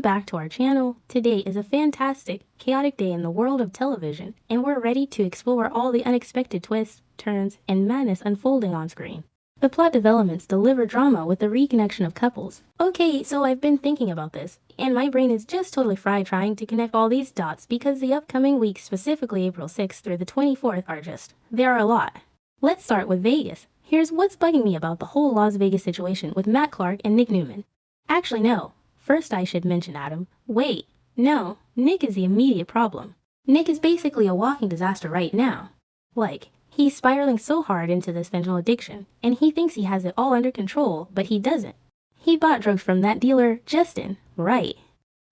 back to our channel. Today is a fantastic, chaotic day in the world of television, and we're ready to explore all the unexpected twists, turns, and madness unfolding on screen. The plot developments deliver drama with the reconnection of couples. Okay, so I've been thinking about this, and my brain is just totally fried trying to connect all these dots because the upcoming weeks, specifically April 6th through the 24th, there are a lot. Let's start with Vegas. Here's what's bugging me about the whole Las Vegas situation with Matt Clark and Nick Newman. Actually, no. First, I should mention Adam. Wait, no, Nick is the immediate problem. Nick is basically a walking disaster right now. Like, he's spiraling so hard into this fentanyl addiction, and he thinks he has it all under control, but he doesn't. He bought drugs from that dealer, Justin, right?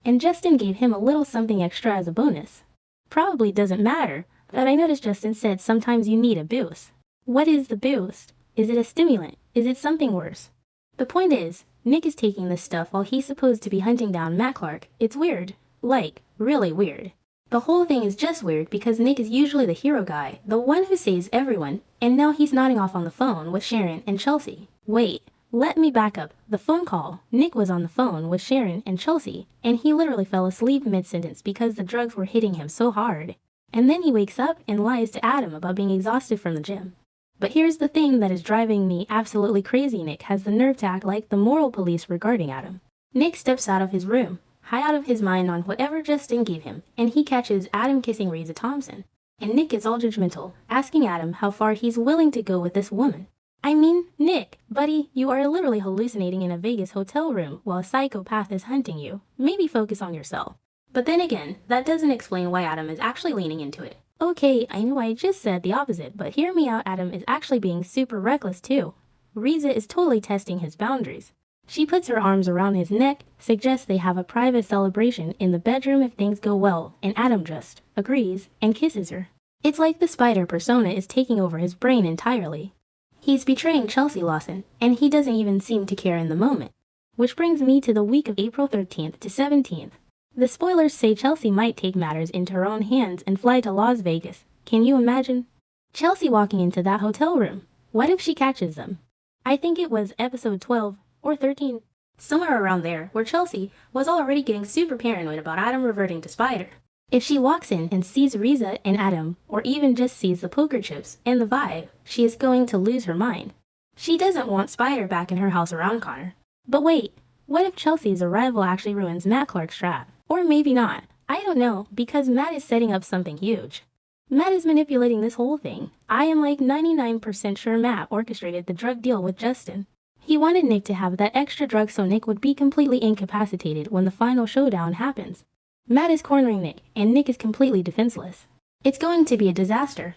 And Justin gave him a little something extra as a bonus. Probably doesn't matter, but I noticed Justin said sometimes you need a boost. What is the boost? Is it a stimulant? Is it something worse? The point is, Nick is taking this stuff while he's supposed to be hunting down Matt Clark. It's weird. Like, really weird. The whole thing is just weird because Nick is usually the hero guy, the one who saves everyone, and now he's nodding off on the phone with Sharon and Chelsea. Wait, let me back up. The phone call. Nick was on the phone with Sharon and Chelsea, and he literally fell asleep mid-sentence because the drugs were hitting him so hard. And then he wakes up and lies to Adam about being exhausted from the gym. But here's the thing that is driving me absolutely crazy. Nick has the nerve to act like the moral police regarding Adam. Nick steps out of his room, high out of his mind on whatever Justin gave him, and he catches Adam kissing Reza Thompson. And Nick is all judgmental, asking Adam how far he's willing to go with this woman. I mean, Nick, buddy, you are literally hallucinating in a Vegas hotel room while a psychopath is hunting you. Maybe focus on yourself. But then again, that doesn't explain why Adam is actually leaning into it. Okay, I know I just said the opposite, but hear me out. Adam is actually being super reckless too. Reza is totally testing his boundaries. She puts her arms around his neck, suggests they have a private celebration in the bedroom if things go well, and Adam just agrees and kisses her. It's like the spider persona is taking over his brain entirely. He's betraying Chelsea Lawson, and he doesn't even seem to care in the moment. Which brings me to the week of April 13th to 17th. The spoilers say Chelsea might take matters into her own hands and fly to Las Vegas. Can you imagine? Chelsea walking into that hotel room. What if she catches them? I think it was episode 12 or 13. Somewhere around there, where Chelsea was already getting super paranoid about Adam reverting to Spider. If she walks in and sees Reza and Adam, or even just sees the poker chips and the vibe, she is going to lose her mind. She doesn't want Spider back in her house around Connor. But wait, what if Chelsea's arrival actually ruins Matt Clark's trap? Or maybe not. I don't know, because Matt is setting up something huge. Matt is manipulating this whole thing. I am like 99% sure Matt orchestrated the drug deal with Justin. He wanted Nick to have that extra drug so Nick would be completely incapacitated when the final showdown happens. Matt is cornering Nick, and Nick is completely defenseless. It's going to be a disaster.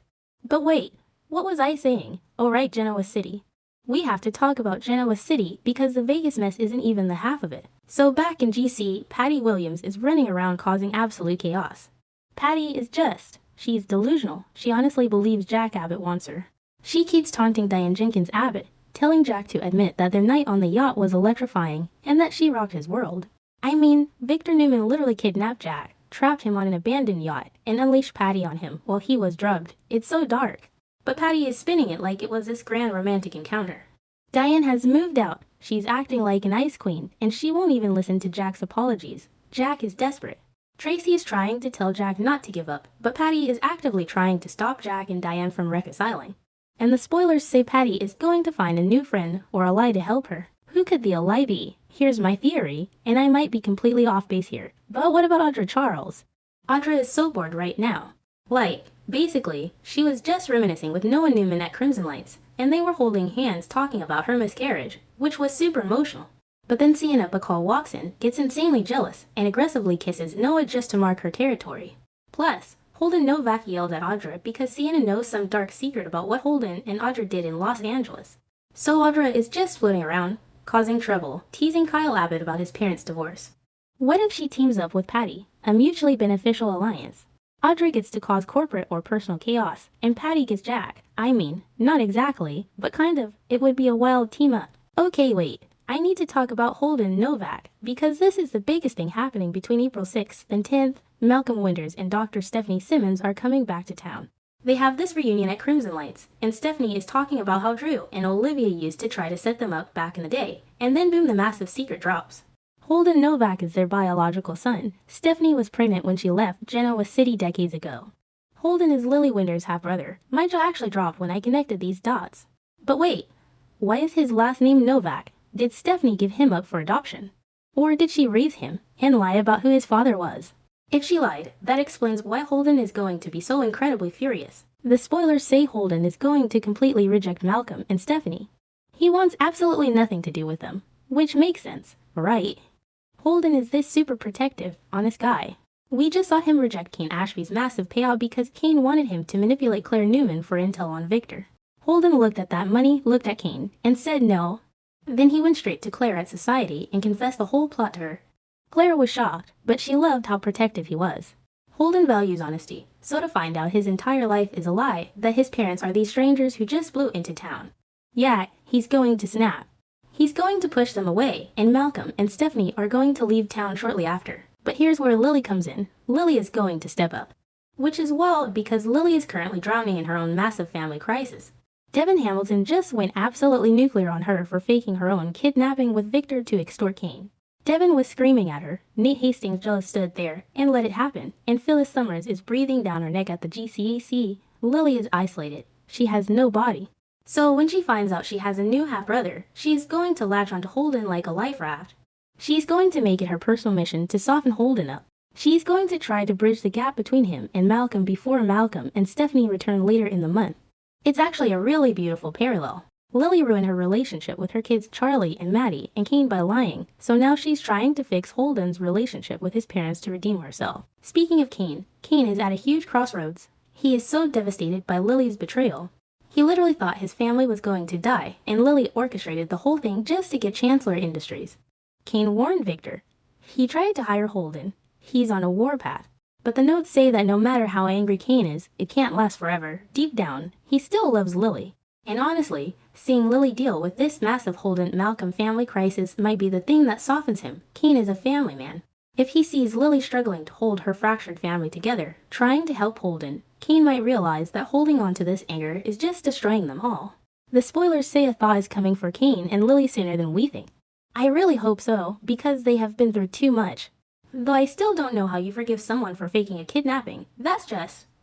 But wait, what was I saying? Oh right, Genoa City. We have to talk about Genoa City because the Vegas mess isn't even the half of it. So back in GC, Patty Williams is running around causing absolute chaos. Patty is she's delusional. She honestly believes Jack Abbott wants her. She keeps taunting Diane Jenkins Abbott, telling Jack to admit that their night on the yacht was electrifying and that she rocked his world. I mean, Victor Newman literally kidnapped Jack, trapped him on an abandoned yacht, and unleashed Patty on him while he was drugged. It's so dark. But Patty is spinning it like it was this grand romantic encounter. Diane has moved out. She's acting like an ice queen, and she won't even listen to Jack's apologies. Jack is desperate. Tracy is trying to tell Jack not to give up, but Patty is actively trying to stop Jack and Diane from reconciling. And the spoilers say Patty is going to find a new friend or ally to help her. Who could the ally be? Here's my theory, and I might be completely off base here. But what about Audra Charles? Audra is so bored right now. Like, basically, she was just reminiscing with Noah Newman at Crimson Lights, and they were holding hands talking about her miscarriage, which was super emotional. But then Sienna Bacall walks in, gets insanely jealous, and aggressively kisses Noah just to mark her territory. Plus, Holden Novak yelled at Audra because Sienna knows some dark secret about what Holden and Audra did in Los Angeles. So Audra is just floating around, causing trouble, teasing Kyle Abbott about his parents' divorce. What if she teams up with Patty, a mutually beneficial alliance? Audra gets to cause corporate or personal chaos, and Patty gets Jack. I mean, not exactly, but kind of. It would be a wild team-up. Okay, wait. I need to talk about Holden Novak, because this is the biggest thing happening between April 6th and 10th. Malcolm Winters and Dr. Stephanie Simmons are coming back to town. They have this reunion at Crimson Lights, and Stephanie is talking about how Drew and Olivia used to try to set them up back in the day, and then boom, the massive secret drops. Holden Novak is their biological son. Stephanie was pregnant when she left Genoa City decades ago. Holden is Lily Winder's half-brother. My jaw actually dropped when I connected these dots. But wait, why is his last name Novak? Did Stephanie give him up for adoption? Or did she raise him and lie about who his father was? If she lied, that explains why Holden is going to be so incredibly furious. The spoilers say Holden is going to completely reject Malcolm and Stephanie. He wants absolutely nothing to do with them, which makes sense, right? Holden is this super protective, honest guy. We just saw him reject Kane Ashby's massive payout because Kane wanted him to manipulate Claire Newman for intel on Victor. Holden looked at that money, looked at Kane, and said no. Then he went straight to Claire at Society and confessed the whole plot to her. Claire was shocked, but she loved how protective he was. Holden values honesty, so to find out his entire life is a lie, that his parents are these strangers who just flew into town. Yeah, he's going to snap. He's going to push them away, and Malcolm and Stephanie are going to leave town shortly after. But here's where Lily comes in. Lily is going to step up. Which is wild because Lily is currently drowning in her own massive family crisis. Devin Hamilton just went absolutely nuclear on her for faking her own kidnapping with Victor to extort Kane. Devin was screaming at her. Nate Hastings just stood there and let it happen. And Phyllis Summers is breathing down her neck at the GCAC. Lily is isolated. She has no body. So when she finds out she has a new half-brother, she's going to latch onto Holden like a life raft. She's going to make it her personal mission to soften Holden up. She's going to try to bridge the gap between him and Malcolm before Malcolm and Stephanie return later in the month. It's actually a really beautiful parallel. Lily ruined her relationship with her kids Charlie and Maddie and Kane by lying, so now she's trying to fix Holden's relationship with his parents to redeem herself. Speaking of Kane, Kane is at a huge crossroads. He is so devastated by Lily's betrayal. He literally thought his family was going to die, and Lily orchestrated the whole thing just to get Chancellor Industries. Kane warned Victor. He tried to hire Holden. He's on a warpath. But the notes say that no matter how angry Kane is, it can't last forever. Deep down, he still loves Lily. And honestly, seeing Lily deal with this massive Holden-Malcolm family crisis might be the thing that softens him. Kane is a family man. If he sees Lily struggling to hold her fractured family together, trying to help Holden, Kane might realize that holding on to this anger is just destroying them all. The spoilers say a thaw is coming for Kane and Lily sooner than we think. I really hope so, because they have been through too much. Though I still don't know how you forgive someone for faking a kidnapping.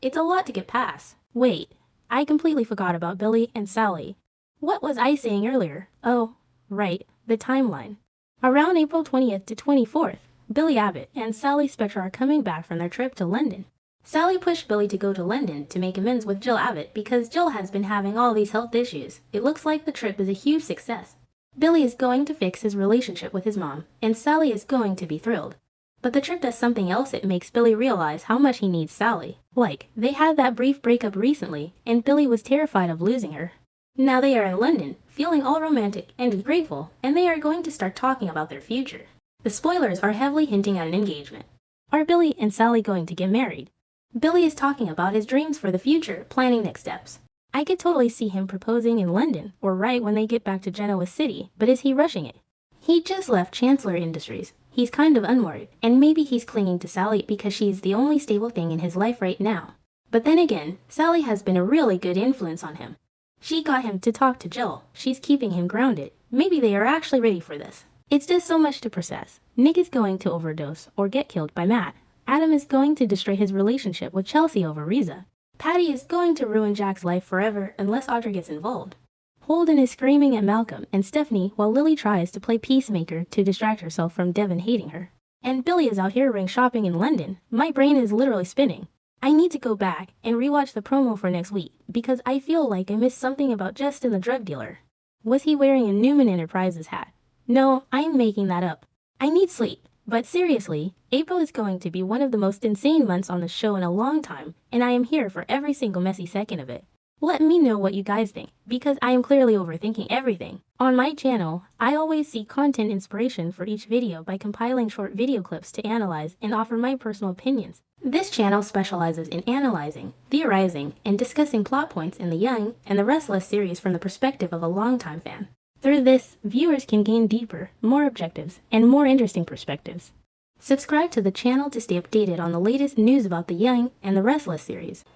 It's a lot to get past. Wait, I completely forgot about Billy and Sally. What was I saying earlier? Oh, right, the timeline. Around April 20th to 24th, Billy Abbott and Sally Spector are coming back from their trip to London. Sally pushed Billy to go to London to make amends with Jill Abbott because Jill has been having all these health issues. It looks like the trip is a huge success. Billy is going to fix his relationship with his mom, and Sally is going to be thrilled. But the trip does something else. It makes Billy realize how much he needs Sally. Like, they had that brief breakup recently, and Billy was terrified of losing her. Now they are in London, feeling all romantic and grateful, and they are going to start talking about their future. The spoilers are heavily hinting at an engagement. Are Billy and Sally going to get married? Billy is talking about his dreams for the future, planning next steps. I could totally see him proposing in London, or right when they get back to Genoa City, but is he rushing it? He just left Chancellor Industries. He's kind of unworried, and maybe he's clinging to Sally because she's the only stable thing in his life right now. But then again, Sally has been a really good influence on him. She got him to talk to Jill. She's keeping him grounded. Maybe they are actually ready for this. It's just so much to process. Nick is going to overdose or get killed by Matt. Adam is going to destroy his relationship with Chelsea over Riza. Patty is going to ruin Jack's life forever unless Audrey gets involved. Holden is screaming at Malcolm and Stephanie while Lily tries to play peacemaker to distract herself from Devin hating her. And Billy is out here ring shopping in London. My brain is literally spinning. I need to go back and rewatch the promo for next week because I feel like I missed something about Justin the drug dealer. Was he wearing a Newman Enterprises hat? No, I am making that up. I need sleep. But seriously, April is going to be one of the most insane months on the show in a long time, and I am here for every single messy second of it. Let me know what you guys think, because I am clearly overthinking everything. On my channel, I always seek content inspiration for each video by compiling short video clips to analyze and offer my personal opinions. This channel specializes in analyzing, theorizing, and discussing plot points in the Young and the Restless series from the perspective of a longtime fan. Through this, viewers can gain deeper, more objectives, and more interesting perspectives. Subscribe to the channel to stay updated on the latest news about the Young and the Restless series.